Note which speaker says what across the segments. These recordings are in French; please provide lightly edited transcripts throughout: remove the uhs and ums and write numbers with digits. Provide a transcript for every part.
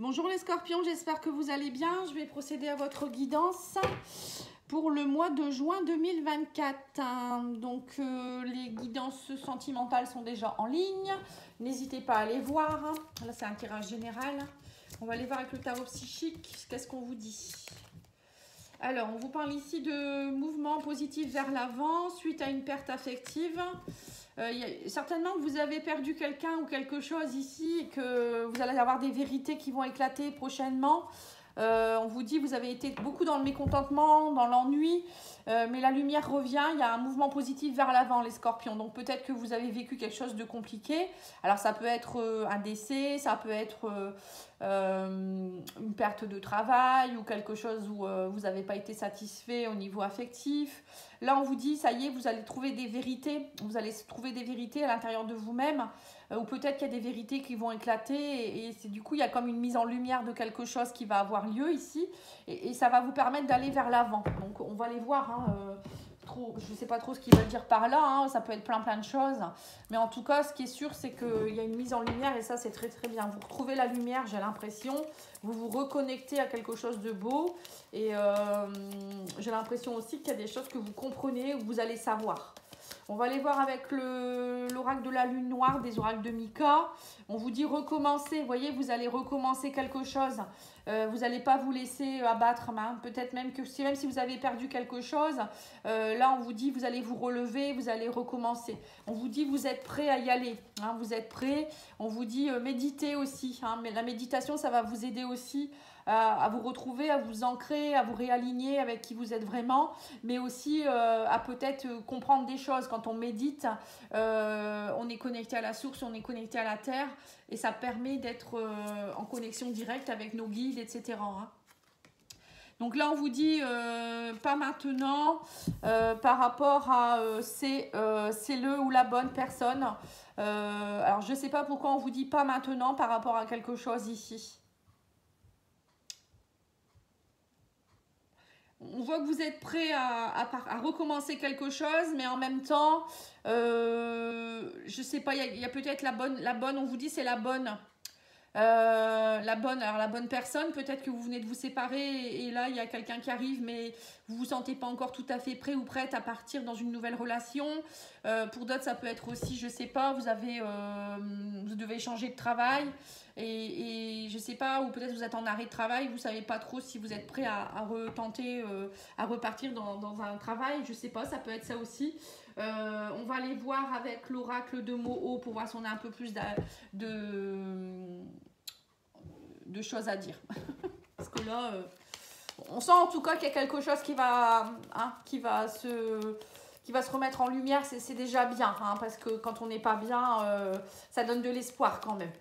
Speaker 1: Bonjour les scorpions, j'espère que vous allez bien. Je vais procéder à votre guidance pour le mois de juin 2024. Donc les guidances sentimentales sont déjà en ligne. N'hésitez pas à les voir. Là c'est un tirage général. On va aller voir avec le tarot psychique. Qu'est-ce qu'on vous dit? Alors, on vous parle ici de mouvements positifs vers l'avant suite à une perte affective. Certainement que vous avez perdu quelqu'un ou quelque chose ici et que vous allez avoir des vérités qui vont éclater prochainement. On vous dit que vous avez été beaucoup dans le mécontentement, dans l'ennui, mais la lumière revient, il y a un mouvement positif vers l'avant les scorpions. Donc peut-être que vous avez vécu quelque chose de compliqué. Alors ça peut être un décès, ça peut être une perte de travail ou quelque chose où vous n'avez pas été satisfait au niveau affectif. Là on vous dit, ça y est, vous allez trouver des vérités, vous allez trouver des vérités à l'intérieur de vous-même. Ou peut-être qu'il y a des vérités qui vont éclater et du coup il y a comme une mise en lumière de quelque chose qui va avoir lieu ici et ça va vous permettre d'aller vers l'avant. Donc on va les voir, je ne sais pas trop ce qu'ils veulent dire par là, ça peut être plein de choses, mais en tout cas ce qui est sûr c'est qu'il y a une mise en lumière et ça c'est très très bien. Vous retrouvez la lumière, j'ai l'impression, vous vous reconnectez à quelque chose de beau et j'ai l'impression aussi qu'il y a des choses que vous comprenez ou vous allez savoir. On va aller voir avec l'oracle de la lune noire, des oracles de Mika. On vous dit recommencer, vous voyez, vous allez recommencer quelque chose. Vous n'allez pas vous laisser abattre, peut-être même que même si vous avez perdu quelque chose, là on vous dit vous allez vous relever, vous allez recommencer. On vous dit vous êtes prêt à y aller, vous êtes prêt. On vous dit méditez aussi, mais la méditation ça va vous aider aussi à vous retrouver, à vous ancrer, à vous réaligner avec qui vous êtes vraiment, mais aussi à peut-être comprendre des choses. Quand on médite, on est connecté à la source, on est connecté à la terre, et ça permet d'être en connexion directe avec nos guides, etc. Donc là, on vous dit pas maintenant par rapport à c'est le ou la bonne personne. Alors, je ne sais pas pourquoi on vous dit pas maintenant par rapport à quelque chose ici. On voit que vous êtes prêt à recommencer quelque chose, mais en même temps, je sais pas, il y a peut-être la bonne, on vous dit c'est la bonne. Alors la bonne personne, peut-être que vous venez de vous séparer et là il y a quelqu'un qui arrive mais vous vous sentez pas encore tout à fait prêt ou prête à partir dans une nouvelle relation. Pour d'autres ça peut être aussi, je sais pas, vous devez changer de travail et je sais pas, ou peut-être vous êtes en arrêt de travail, vous savez pas trop si vous êtes prêt à retenter, à repartir dans un travail, je sais pas, ça peut être ça aussi. On va aller voir avec l'oracle de Moho pour voir si on a un peu plus de choses à dire. Parce que là, on sent en tout cas qu'il y a quelque chose qui va se remettre en lumière. C'est déjà bien, parce que quand on n'est pas bien, ça donne de l'espoir quand même.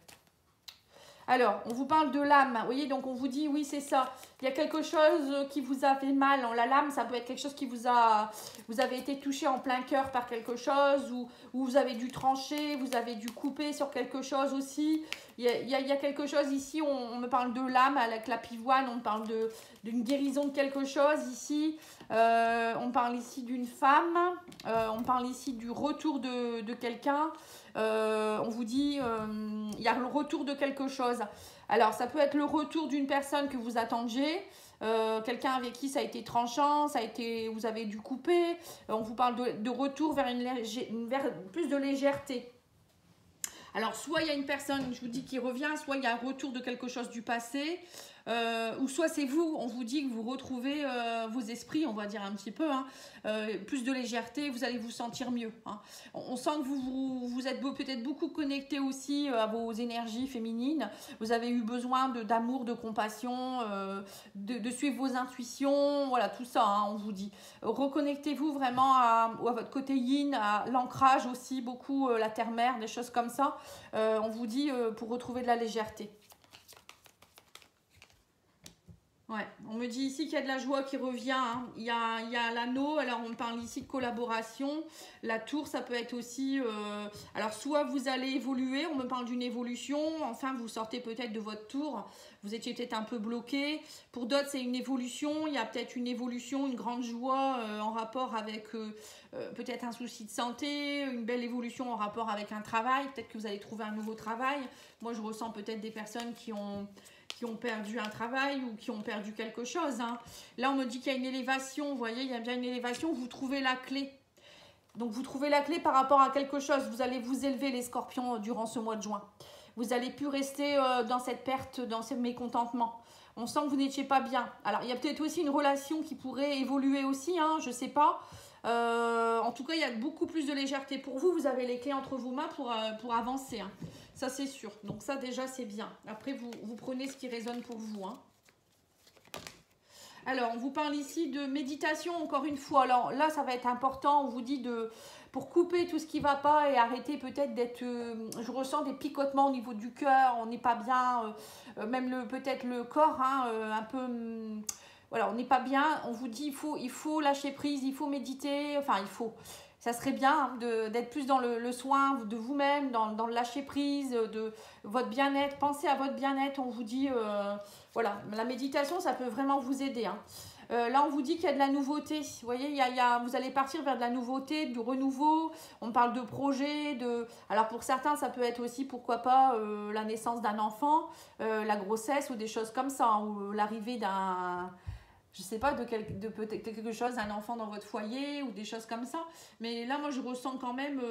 Speaker 1: Alors, on vous parle de l'âme, vous voyez, donc on vous dit, oui, c'est ça. Il y a quelque chose qui vous a fait mal. La lame, ça peut être quelque chose qui vous avez été touché en plein cœur par quelque chose, ou vous avez dû trancher, vous avez dû couper sur quelque chose aussi. Il y a quelque chose ici, on me parle de l'âme avec la pivoine, on parle d'une guérison de quelque chose ici. On parle ici d'une femme, on parle ici du retour de quelqu'un. On vous dit, il y a le retour de quelque chose. Alors, ça peut être le retour d'une personne que vous attendiez, quelqu'un avec qui ça a été tranchant, vous avez dû couper. On vous parle de retour vers vers plus de légèreté. Alors, soit il y a une personne, je vous dis, qui revient, soit il y a un retour de quelque chose du passé, ou soit c'est vous, on vous dit que vous retrouvez vos esprits, on va dire un petit peu, plus de légèreté, vous allez vous sentir mieux. On sent que vous êtes peut-être beaucoup connecté aussi à vos énergies féminines, vous avez eu besoin d'amour, de compassion, de suivre vos intuitions, voilà, tout ça, on vous dit. Reconnectez-vous vraiment à votre côté yin, à l'ancrage aussi, beaucoup, la terre-mère, des choses comme ça. On vous dit pour retrouver de la légèreté. Ouais, on me dit ici qu'il y a de la joie qui revient. Il y a l'anneau, alors on parle ici de collaboration. La tour, ça peut être aussi... alors soit vous allez évoluer, on me parle d'une évolution. Enfin, vous sortez peut-être de votre tour. Vous étiez peut-être un peu bloqué. Pour d'autres, c'est une évolution. Il y a peut-être une évolution, une grande joie en rapport avec peut-être un souci de santé, une belle évolution en rapport avec un travail. Peut-être que vous allez trouver un nouveau travail. Moi, je ressens peut-être des personnes qui ont perdu un travail ou qui ont perdu quelque chose. Hein. Là, on me dit qu'il y a une élévation. Vous voyez, il y a bien une élévation. Vous trouvez la clé. Donc, vous trouvez la clé par rapport à quelque chose. Vous allez vous élever, les scorpions, durant ce mois de juin. Vous n'allez plus rester dans cette perte, dans ce mécontentement. On sent que vous n'étiez pas bien. Alors, il y a peut-être aussi une relation qui pourrait évoluer aussi, hein, je ne sais pas. En tout cas, il y a beaucoup plus de légèreté pour vous. Vous avez les clés entre vos mains pour avancer. Hein. Ça, c'est sûr. Donc ça, déjà, c'est bien. Après, vous prenez ce qui résonne pour vous. Hein. Alors, on vous parle ici de méditation, encore une fois. Alors là, ça va être important. On vous dit pour couper tout ce qui ne va pas et arrêter peut-être d'être... je ressens des picotements au niveau du cœur. On n'est pas bien. Même peut-être le corps, hein, un peu... voilà, on n'est pas bien. On vous dit il faut lâcher prise, il faut méditer. Enfin, ça serait bien d'être plus dans le soin de vous-même, dans le lâcher prise, de votre bien-être. Pensez à votre bien-être. On vous dit, voilà, la méditation, ça peut vraiment vous aider. Hein. Là, on vous dit qu'il y a de la nouveauté. Vous voyez, vous allez partir vers de la nouveauté, du renouveau. On parle de projet. Alors, pour certains, ça peut être aussi, pourquoi pas, la naissance d'un enfant, la grossesse ou des choses comme ça, hein, ou l'arrivée d'un... je sais pas, de peut-être quelque chose, un enfant dans votre foyer ou des choses comme ça. Mais là, moi, je ressens quand même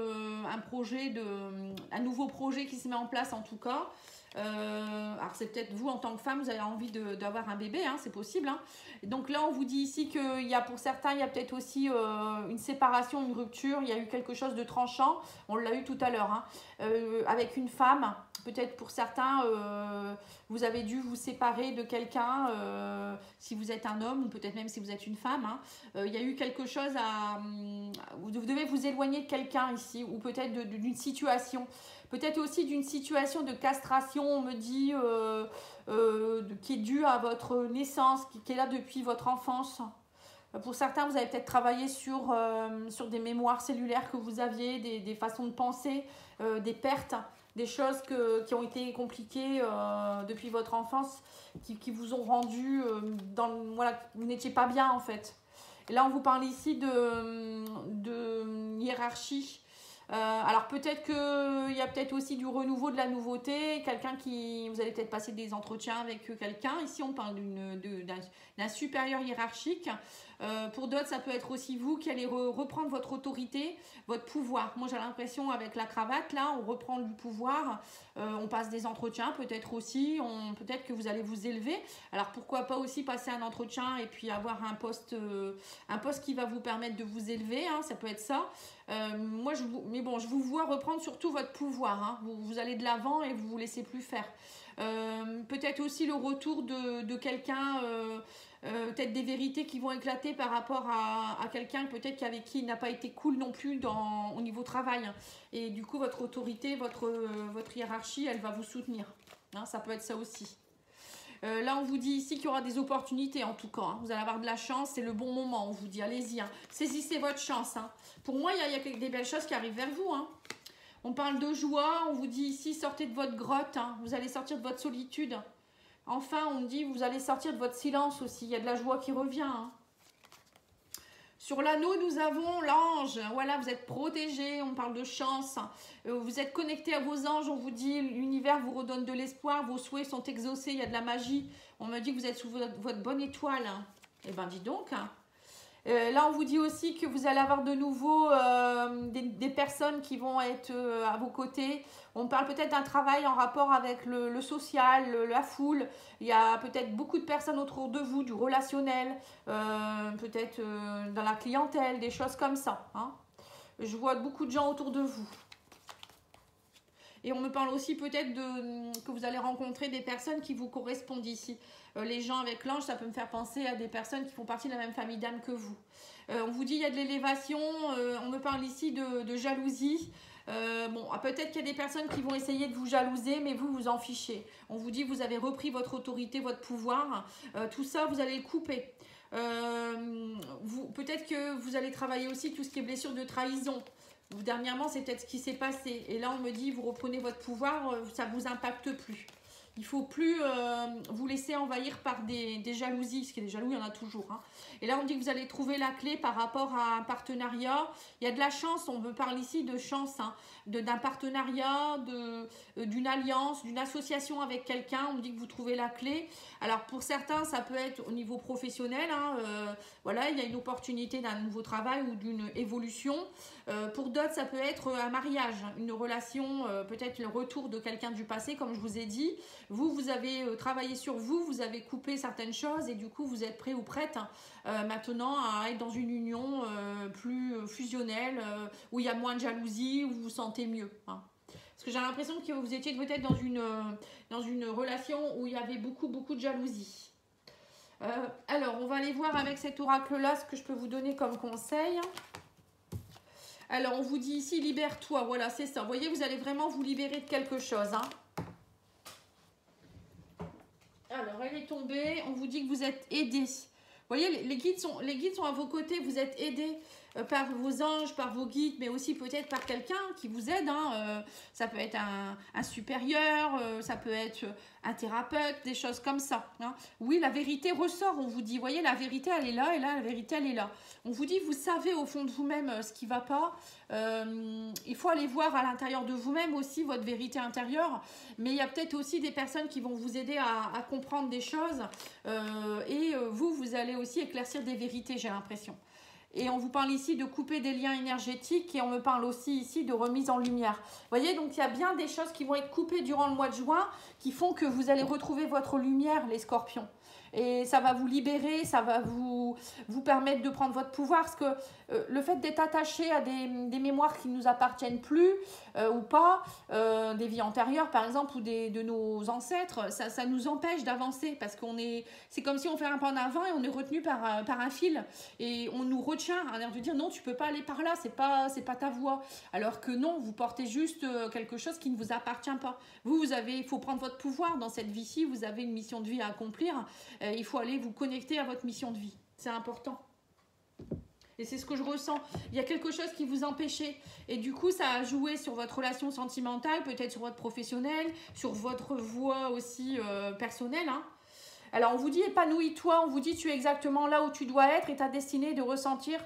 Speaker 1: un nouveau projet qui se met en place en tout cas. Alors, c'est peut-être vous, en tant que femme, vous avez envie d'avoir un bébé, hein, c'est possible. Hein. Donc là, on vous dit ici qu'il y a pour certains, il y a peut-être aussi une séparation, une rupture. Il y a eu quelque chose de tranchant. On l'a eu tout à l'heure, hein, avec une femme. Peut-être pour certains, vous avez dû vous séparer de quelqu'un, si vous êtes un homme ou peut-être même si vous êtes une femme. Hein. Il y a eu quelque chose vous devez vous éloigner de quelqu'un ici ou peut-être d'une situation. Peut-être aussi d'une situation de castration, on me dit, qui est due à votre naissance, qui est là depuis votre enfance. Pour certains, vous avez peut-être travaillé sur des mémoires cellulaires que vous aviez, des façons de penser, des pertes, des choses qui ont été compliquées depuis votre enfance, qui vous ont rendu, voilà, vous n'étiez pas bien en fait. Et là, on vous parle ici de hiérarchie. Alors peut-être qu'il y a peut-être aussi du renouveau, de la nouveauté, vous allez peut-être passer des entretiens avec quelqu'un. Ici on parle d'un supérieur hiérarchique. Pour d'autres ça peut être aussi vous qui allez reprendre votre autorité, votre pouvoir. Moi j'ai l'impression avec la cravate là, on reprend du pouvoir, on passe des entretiens peut-être aussi, peut-être que vous allez vous élever. Alors pourquoi pas aussi passer un entretien et puis avoir un poste qui va vous permettre de vous élever, hein, ça peut être ça. Mais bon, je vous vois reprendre surtout votre pouvoir. Hein. Vous allez de l'avant et vous ne vous laissez plus faire. Peut-être aussi le retour de quelqu'un, peut-être des vérités qui vont éclater par rapport à quelqu'un peut-être avec qui il n'a pas été cool non plus au niveau travail. Hein. Et du coup, votre autorité, votre hiérarchie, elle va vous soutenir. Hein, ça peut être ça aussi. Là, on vous dit ici qu'il y aura des opportunités en tout cas. Hein. Vous allez avoir de la chance, c'est le bon moment. On vous dit, allez-y, hein. Saisissez votre chance. Hein. Pour moi, il y a des belles choses qui arrivent vers vous. Hein. On parle de joie, on vous dit ici, sortez de votre grotte. Hein. Vous allez sortir de votre solitude. Enfin, on me dit, vous allez sortir de votre silence aussi. Il y a de la joie qui revient. Hein. Sur l'anneau, nous avons l'ange. Voilà, vous êtes protégé. On parle de chance. Vous êtes connecté à vos anges. On vous dit, l'univers vous redonne de l'espoir. Vos souhaits sont exaucés. Il y a de la magie. On me dit que vous êtes sous votre bonne étoile. Eh bien, dis donc. Là, on vous dit aussi que vous allez avoir de nouveau des personnes qui vont être à vos côtés. On parle peut-être d'un travail en rapport avec le social, la foule. Il y a peut-être beaucoup de personnes autour de vous, du relationnel, peut-être dans la clientèle, des choses comme ça. Hein. Je vois beaucoup de gens autour de vous. Et on me parle aussi peut-être que vous allez rencontrer des personnes qui vous correspondent ici. Les gens avec l'ange, ça peut me faire penser à des personnes qui font partie de la même famille d'âme que vous. On vous dit il y a de l'élévation, on me parle ici de jalousie. Peut-être qu'il y a des personnes qui vont essayer de vous jalouser, mais vous en fichez. On vous dit vous avez repris votre autorité, votre pouvoir. Tout ça, vous allez le couper. Peut-être que vous allez travailler aussi tout ce qui est blessure de trahison. Dernièrement, c'est peut-être ce qui s'est passé. Et là, on me dit, vous reprenez votre pouvoir, ça ne vous impacte plus. Il ne faut plus vous laisser envahir par des jalousies, parce que des jaloux, il y en a toujours. Hein. Et là, on dit que vous allez trouver la clé par rapport à un partenariat. Il y a de la chance, on me parle ici de chance, hein, d'un partenariat, d'une alliance, d'une association avec quelqu'un. On me dit que vous trouvez la clé. Alors, pour certains, ça peut être au niveau professionnel. Hein, voilà, il y a une opportunité d'un nouveau travail ou d'une évolution. Pour d'autres, ça peut être un mariage, une relation, peut-être le retour de quelqu'un du passé, comme je vous ai dit. Vous avez travaillé sur vous, vous avez coupé certaines choses et du coup, vous êtes prêt ou prête maintenant à être dans une union plus fusionnelle, où il y a moins de jalousie, où vous vous sentez mieux. Hein. Parce que j'ai l'impression que vous étiez peut-être dans une relation où il y avait beaucoup de jalousie. Alors, on va aller voir avec cet oracle-là ce que je peux vous donner comme conseil. Alors, on vous dit ici, libère-toi. Voilà, c'est ça. Vous voyez, vous allez vraiment vous libérer de quelque chose. Hein. Alors, elle est tombée. On vous dit que vous êtes aidé. Vous voyez, les guides sont à vos côtés. Vous êtes aidés par vos anges, par vos guides, mais aussi peut-être par quelqu'un qui vous aide. Hein. Ça peut être un supérieur, ça peut être un thérapeute, des choses comme ça. Hein. Oui, la vérité ressort, on vous dit. Vous voyez, la vérité, elle est là, et là, la vérité, elle est là. On vous dit, vous savez au fond de vous-même ce qui ne va pas. Il faut aller voir à l'intérieur de vous-même aussi votre vérité intérieure. Mais il y a peut-être aussi des personnes qui vont vous aider à comprendre des choses. Et vous allez aussi éclaircir des vérités, j'ai l'impression. Et on vous parle ici de couper des liens énergétiques et on me parle aussi ici de remise en lumière. Vous voyez, donc il y a bien des choses qui vont être coupées durant le mois de juin qui font que vous allez retrouver votre lumière, les scorpions. Et ça va vous libérer, ça va vous permettre de prendre votre pouvoir. Parce que le fait d'être attaché à des mémoires qui ne nous appartiennent plus ou pas, des vies antérieures par exemple, ou de nos ancêtres, ça nous empêche d'avancer. Parce c'est comme si on fait un pas en avant et on est retenu par un fil. Et on nous retient, à l'air de dire non, tu ne peux pas aller par là, c'est pas ta voie. Alors que non, vous portez juste quelque chose qui ne vous appartient pas. Il faut prendre votre pouvoir dans cette vie-ci, vous avez une mission de vie à accomplir. Il faut aller vous connecter à votre mission de vie. C'est important. Et c'est ce que je ressens. Il y a quelque chose qui vous empêchait. Et du coup, ça a joué sur votre relation sentimentale, peut-être sur votre professionnel, sur votre voie aussi personnelle. Hein. Alors, on vous dit épanouis-toi, on vous dit tu es exactement là où tu dois être et ta destinée de ressentir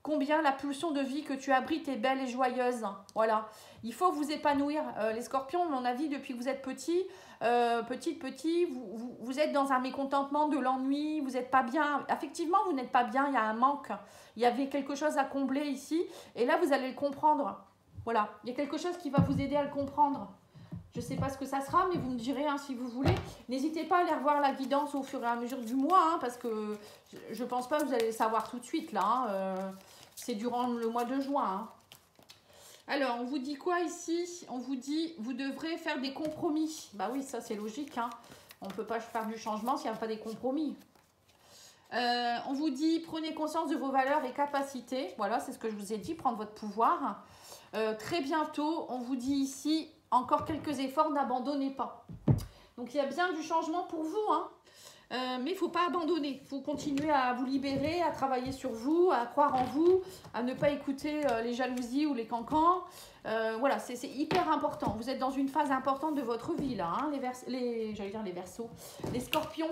Speaker 1: combien la pulsion de vie que tu abrites est belle et joyeuse. Voilà. Il faut vous épanouir. Les scorpions, à mon avis, depuis que vous êtes petit, vous êtes dans un mécontentement, de l'ennui, vous n'êtes pas bien. Effectivement, vous n'êtes pas bien, il y a un manque. Il y avait quelque chose à combler ici. Et là, vous allez le comprendre. Voilà. Il y a quelque chose qui va vous aider à le comprendre. Je ne sais pas ce que ça sera, mais vous me direz hein, si vous voulez. N'hésitez pas à aller revoir la guidance au fur et à mesure du mois, hein, parce que je ne pense pas que vous allez le savoir tout de suite. Là, hein, c'est durant le mois de juin. Hein. Alors, on vous dit quoi ici? On vous dit, vous devrez faire des compromis. Bah oui, ça c'est logique. Hein. On ne peut pas faire du changement s'il n'y a pas des compromis. On vous dit, prenez conscience de vos valeurs et capacités. Voilà, c'est ce que je vous ai dit, prendre votre pouvoir. Très bientôt, on vous dit ici, encore quelques efforts, n'abandonnez pas. Donc, il y a bien du changement pour vous, hein. Mais il ne faut pas abandonner. Il faut continuer à vous libérer, à travailler sur vous, à croire en vous, à ne pas écouter les jalousies ou les cancans. Voilà, c'est hyper important. Vous êtes dans une phase importante de votre vie, là, hein, j'allais dire les Verseaux, les Scorpions.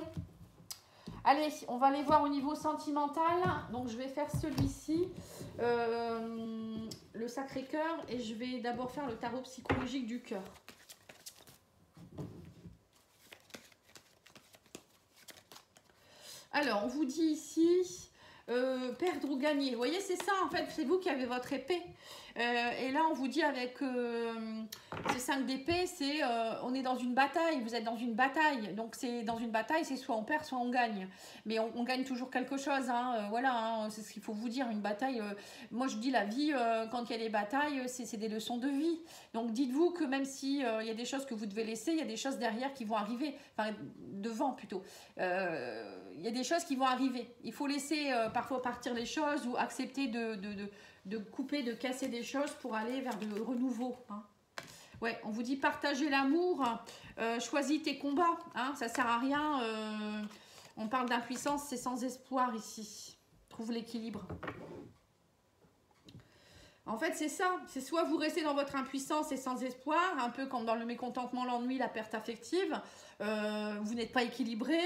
Speaker 1: Allez, on va aller voir au niveau sentimental. Donc, je vais faire celui-ci, le Sacré-Cœur, et je vais d'abord faire le tarot psychologique du cœur. Alors, on vous dit ici, perdre ou gagner. Vous voyez, c'est ça, en fait, c'est vous qui avez votre épée. Et là, on vous dit avec ces 5 d'épée, on est dans une bataille, vous êtes dans une bataille. Donc, dans une bataille, c'est soit on perd, soit on gagne. Mais on gagne toujours quelque chose, hein, voilà, hein, c'est ce qu'il faut vous dire, une bataille. Moi, je dis la vie, quand il y a des batailles, c'est des leçons de vie. Donc, dites-vous que même s'il y a des choses que vous devez laisser, il y a des choses derrière qui vont arriver, enfin, devant plutôt. Il y a des choses qui vont arriver. Il faut laisser parfois partir les choses ou accepter de couper, de casser des choses pour aller vers le renouveau. Hein. Ouais, on vous dit partager l'amour, choisis tes combats. Hein, ça ne sert à rien. On parle d'impuissance, c'est sans espoir ici. Trouve l'équilibre. En fait, c'est ça. C'est soit vous restez dans votre impuissance et sans espoir, un peu comme dans le mécontentement, l'ennui, la perte affective. Vous n'êtes pas équilibré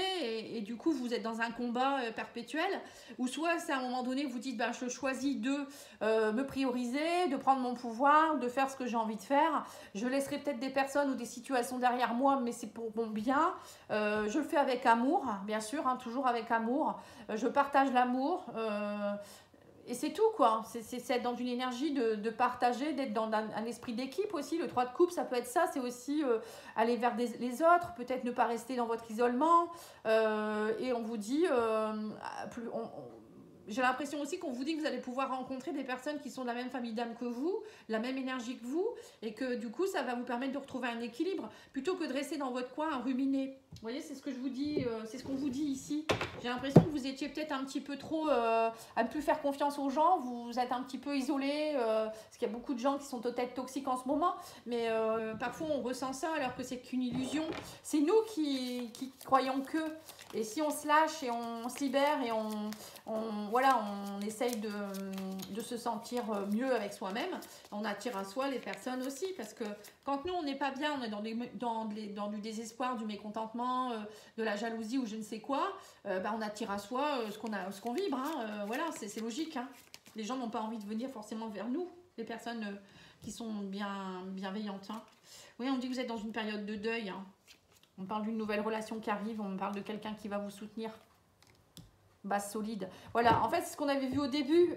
Speaker 1: et du coup, vous êtes dans un combat perpétuel. Ou soit, c'est à un moment donné, vous dites, ben, je choisis de me prioriser, de prendre mon pouvoir, de faire ce que j'ai envie de faire. Je laisserai peut-être des personnes ou des situations derrière moi, mais c'est pour mon bien. Je le fais avec amour, bien sûr, hein, toujours avec amour. Je partage l'amour. Et c'est tout, quoi. C'est être dans une énergie de partager, d'être dans un esprit d'équipe aussi. Le 3 de coupe, ça peut être ça. C'est aussi aller vers les autres, peut-être ne pas rester dans votre isolement. Et on vous dit, j'ai l'impression aussi qu'on vous dit que vous allez pouvoir rencontrer des personnes qui sont de la même famille d'âme que vous, la même énergie que vous, et que du coup, ça va vous permettre de retrouver un équilibre, plutôt que de rester dans votre coin à ruminer. Vous voyez, c'est ce que je vous dis, c'est ce qu'on vous dit ici. J'ai l'impression que vous étiez peut-être un petit peu trop à ne plus faire confiance aux gens, vous êtes un petit peu isolé, parce qu'il y a beaucoup de gens qui sont peut-être toxiques en ce moment, mais parfois on ressent ça alors que c'est qu'une illusion. C'est nous qui croyons que. Et si on se lâche et on se libère et voilà, on essaye de se sentir mieux avec soi-même, on attire à soi les personnes aussi. Parce que quand nous, on n'est pas bien, on est dans du désespoir, du mécontentement, de la jalousie ou je ne sais quoi, on attire à soi ce qu'on vibre. Hein, voilà, c'est logique. Hein. Les gens n'ont pas envie de venir forcément vers nous, les personnes qui sont bienveillantes. Hein. Oui, on dit que vous êtes dans une période de deuil. Hein. On parle d'une nouvelle relation qui arrive, on parle de quelqu'un qui va vous soutenir. Base solide. Voilà, en fait, c'est ce qu'on avait vu au début.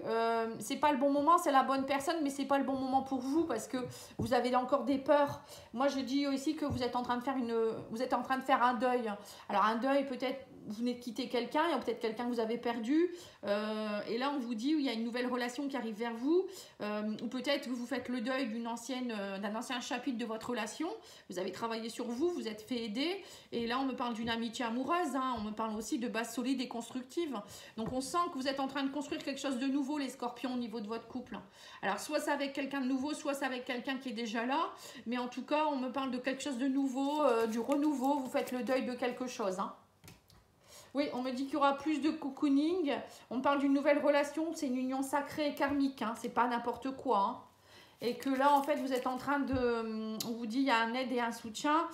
Speaker 1: C'est pas le bon moment, c'est la bonne personne, mais c'est pas le bon moment pour vous parce que vous avez encore des peurs. Moi, je dis aussi que vous êtes en train de faire un deuil. Alors, un deuil, peut-être, vous venez de quitter quelqu'un, il y a peut-être quelqu'un que vous avez perdu. Et là, on vous dit, il y a une nouvelle relation qui arrive vers vous. Ou peut-être que vous faites le deuil d'un ancien chapitre de votre relation. Vous avez travaillé sur vous, vous êtes fait aider. Et là, on me parle d'une amitié amoureuse. Hein, on me parle aussi de base solide et constructive. Donc, on sent que vous êtes en train de construire quelque chose de nouveau, les scorpions, au niveau de votre couple. Alors, soit c'est avec quelqu'un de nouveau, soit c'est avec quelqu'un qui est déjà là. Mais en tout cas, on me parle de quelque chose de nouveau, du renouveau. Vous faites le deuil de quelque chose. Hein. Oui, on me dit qu'il y aura plus de cocooning. On parle d'une nouvelle relation. C'est une union sacrée et karmique. Hein. C'est pas n'importe quoi. Hein. Et que là, en fait, vous êtes en train de... On vous dit, il y a une aide et un soutien,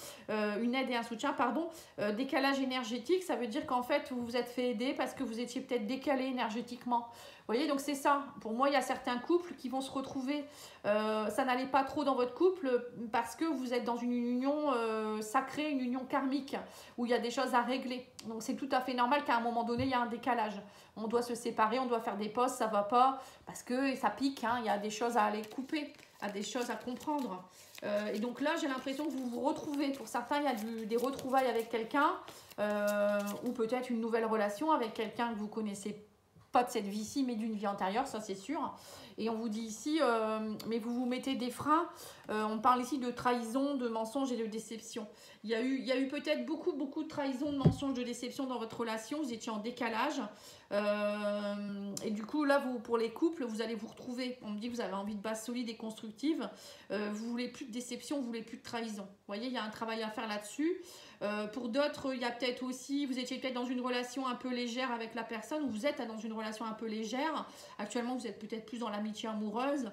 Speaker 1: décalage énergétique. Ça veut dire qu'en fait, vous vous êtes fait aider parce que vous étiez peut-être décalé énergétiquement. Vous voyez, donc c'est ça. Pour moi, il y a certains couples qui vont se retrouver. Ça n'allait pas trop dans votre couple parce que vous êtes dans une union sacrée, une union karmique, où il y a des choses à régler. Donc c'est tout à fait normal qu'à un moment donné, il y a un décalage. On doit se séparer, on doit faire des pauses, ça ne va pas, parce que ça pique, hein, il y a des choses à aller couper, il y a des choses à comprendre. Et donc là, j'ai l'impression que vous vous retrouvez. Pour certains, il y a des retrouvailles avec quelqu'un, ou peut-être une nouvelle relation avec quelqu'un que vous connaissez pas de cette vie-ci, mais d'une vie antérieure, ça c'est sûr. Et on vous dit ici, mais vous vous mettez des freins. On parle ici de trahison, de mensonge et de déception. Il y a eu peut-être beaucoup de trahison, de mensonges, de déception dans votre relation. Vous étiez en décalage. Et du coup, là, pour les couples, vous allez vous retrouver. On me dit que vous avez envie de base solide et constructive. Vous voulez plus de déception, vous voulez plus de trahison. Vous voyez, il y a un travail à faire là-dessus. Pour d'autres, il y a peut-être aussi, vous étiez peut-être dans une relation un peu légère avec la personne, ou vous êtes dans une relation un peu légère. Actuellement, vous êtes peut-être plus dans l'amitié amoureuse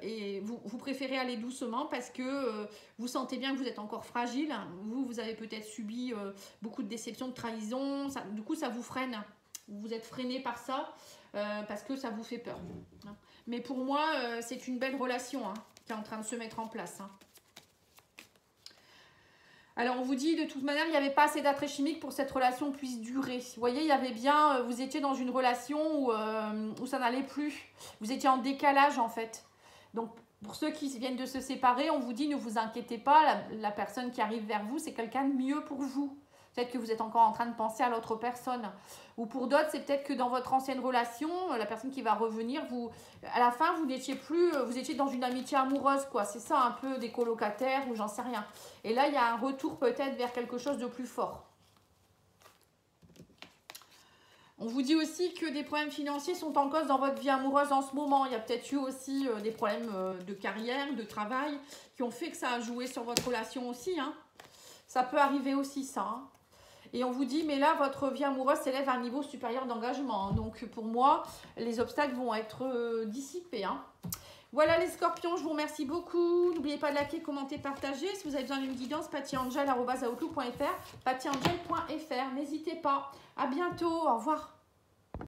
Speaker 1: et vous préférez aller doucement parce que vous sentez bien que vous êtes encore fragile. Vous avez peut-être subi beaucoup de déceptions, de trahison. Du coup, ça vous freine. Vous êtes freiné par ça parce que ça vous fait peur. Mais pour moi, c'est une belle relation qui est en train de se mettre en place. Alors, on vous dit, de toute manière, il n'y avait pas assez d'attrait chimique pour que cette relation puisse durer. Vous voyez, il y avait bien, vous étiez dans une relation où ça n'allait plus. Vous étiez en décalage, en fait. Donc, pour ceux qui viennent de se séparer, on vous dit, ne vous inquiétez pas, la personne qui arrive vers vous, c'est quelqu'un de mieux pour vous. Peut-être que vous êtes encore en train de penser à l'autre personne. Ou pour d'autres, c'est peut-être que dans votre ancienne relation, la personne qui va revenir, à la fin, vous n'étiez plus, vous étiez dans une amitié amoureuse, quoi. C'est ça, un peu des colocataires ou j'en sais rien. Et là, il y a un retour peut-être vers quelque chose de plus fort. On vous dit aussi que des problèmes financiers sont en cause dans votre vie amoureuse en ce moment. Il y a peut-être eu aussi des problèmes de carrière, de travail, qui ont fait que ça a joué sur votre relation aussi. Hein. Ça peut arriver aussi, ça. Hein. Et on vous dit, mais là, votre vie amoureuse s'élève à un niveau supérieur d'engagement. Donc, pour moi, les obstacles vont être dissipés. Hein. Voilà les scorpions, je vous remercie beaucoup. N'oubliez pas de liker, commenter, partager. Si vous avez besoin d'une guidance, pattyangel@outlook.fr, pattyangel.fr. N'hésitez pas. À bientôt. Au revoir.